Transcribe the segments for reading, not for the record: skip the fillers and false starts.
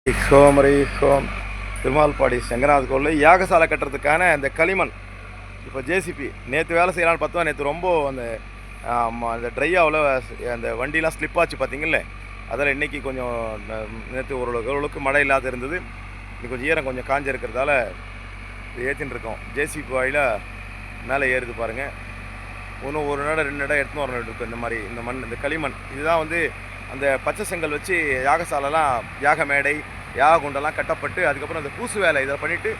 Home Thirumalpadi செங்கநாத கோவில் யாகசாலை கட்டுறதுக்கான அந்த களிமண் இப்போ ஜேசிபி நேற்று வேலை செய்யலான்னு பார்த்தோம். நேற்று ரொம்ப அந்த ட்ரையாவில் அந்த வண்டிலாம் ஸ்லிப் ஆச்சு பார்த்தீங்கல்ல. அதில் இன்றைக்கி கொஞ்சம் நேற்று ஓரளவுக்கு மழை இல்லாத இருந்தது. இன்னைக்கு கொஞ்சம் ஈரம் கொஞ்சம் காஞ்ச இருக்கிறதால இது ஏற்றின்னு இருக்கோம். ஜேசிபி வாயில் மேலே ஏறுது பாருங்கள். இன்னும் ஒரு நடம் 2 நடம் எடுத்துன்னு வரணும் இருக்குது. இந்த மண் இந்த களிமண் இதுதான் அந்த பச்சை செங்கல் வச்சு யாகசாலைலாம் யாக மேடை யாக குண்டெல்லாம் கட்டப்பட்டு அதுக்கப்புறம் அந்த பூசு வேலை இதை பண்ணிவிட்டு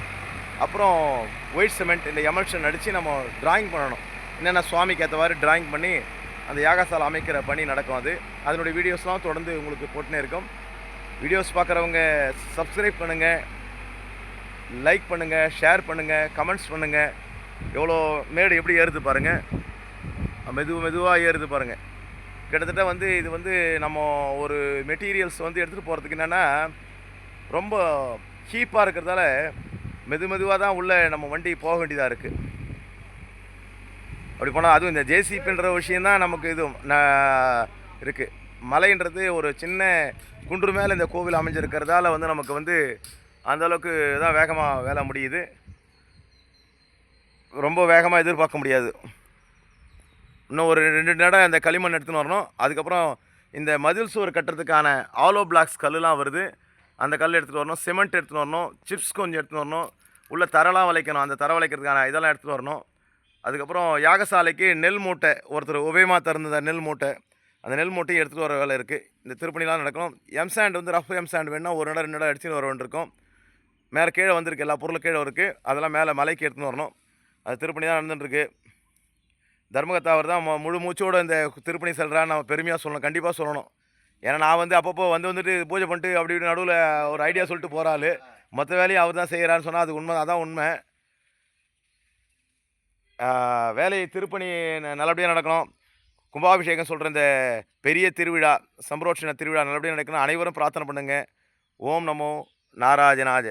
அப்புறம் ஒயிட் சிமெண்ட் இந்த எமல்ஷன் அடித்து நம்ம ட்ராயிங் பண்ணணும். என்னென்ன சுவாமிக்கு ஏற்றவாறு ட்ராயிங் பண்ணி அந்த யாகசாலை அமைக்கிற பணி நடக்கும். அதனுடைய வீடியோஸ்லாம் தொடர்ந்து உங்களுக்கு போட்டுனே இருக்கும். வீடியோஸ் பார்க்குறவங்க சப்ஸ்கிரைப் பண்ணுங்கள், லைக் பண்ணுங்கள், ஷேர் பண்ணுங்கள், கமெண்ட்ஸ் பண்ணுங்கள். எவ்வளோ மேடு எப்படி ஏறுது பாருங்கள், மெதுவாக ஏறுது பாருங்கள். கிட்டத்தட்ட இது நம்ம ஒரு மெட்டீரியல்ஸ் எடுத்துகிட்டு போகிறதுக்கு என்னென்னா ரொம்ப ஹீப்பாக இருக்கிறதால மெதுவாக தான் உள்ளே நம்ம வண்டி போக வேண்டியதாக இருக்குது. அப்படி போனால் அதுவும் இந்த ஜேசிபின்ற விஷயந்தான் நமக்கு இருக்குது. மலைன்றது ஒரு சின்ன குன்று மேலே இந்த கோவில் அமைஞ்சிருக்கிறதால நமக்கு அந்தளவுக்கு தான் வேகமாக வேலை முடியுது. ரொம்ப வேகமாக எதிர்பார்க்க முடியாது. இன்னும் ஒரு 2 நடம் அந்த களிமண் எடுத்துன்னு வரணும். அதுக்கப்புறம் இந்த மதில் சுவர் கட்டுறதுக்கான ஆலோ பிளாக்ஸ் கல்லுலாம் வருது. அந்த கல் எடுத்துகிட்டு வரணும். சிமெண்ட் எடுத்துகிட்டு வரணும். சிப்ஸ் கொஞ்சம் எடுத்துகிட்டு வரணும். உள்ளே தரலாம் வளைக்கணும். அந்த தர வளைக்கிறதுக்கான இதெல்லாம் எடுத்துகிட்டு வரணும். அதுக்கப்புறம் யாகசாலைக்கு நெல் மூட்டை ஒருத்தர் உபயமாக திறந்த நெல் மூட்டை, அந்த நெல் மூட்டையும் எடுத்துகிட்டு வர வேலை இருக்குது. இந்த திருப்பணிலாம் நடக்கணும். எம்சாண்ட் ரஃப் எம்சாண்ட் வேணுன்னா ஒரு நடம் 2 நடம் அடிச்சுன்னு வர வேண்டியிருக்கும். மேலே கீழே வந்திருக்கு, எல்லா பொருளும் கீழே இருக்குது. அதெல்லாம் மேலே மலைக்கு எடுத்துன்னு வரணும். அது திருப்பணி தான் நடந்துட்டுருக்கு. தர்மகத்தா அவர் தான் முழு மூச்சோடு இந்த திருப்பணி செல்கிறான்னு நம்ம பெருமையாக சொல்லணும், கண்டிப்பாக சொல்லணும். ஏன்னா நான் அப்பப்போ வந்துட்டு பூஜை பண்ணிட்டு அப்படி நடுவில் ஒரு ஐடியா சொல்லிட்டு போகிறாள். மற்ற வேலையும் அவர் தான் செய்கிறான்னு சொன்னால் அது உண்மை, அதான் உண்மை. வேலை திருப்பணி நல்லபடியாக நடக்கணும். கும்பாபிஷேகம் சொல்கிற இந்த பெரிய திருவிழா, சம்பரோட்சண திருவிழா நல்லபடியாக நடக்கணும். அனைவரும் பிரார்த்தனை பண்ணுங்கள். ஓம் நமோ நாராஜனாஜ.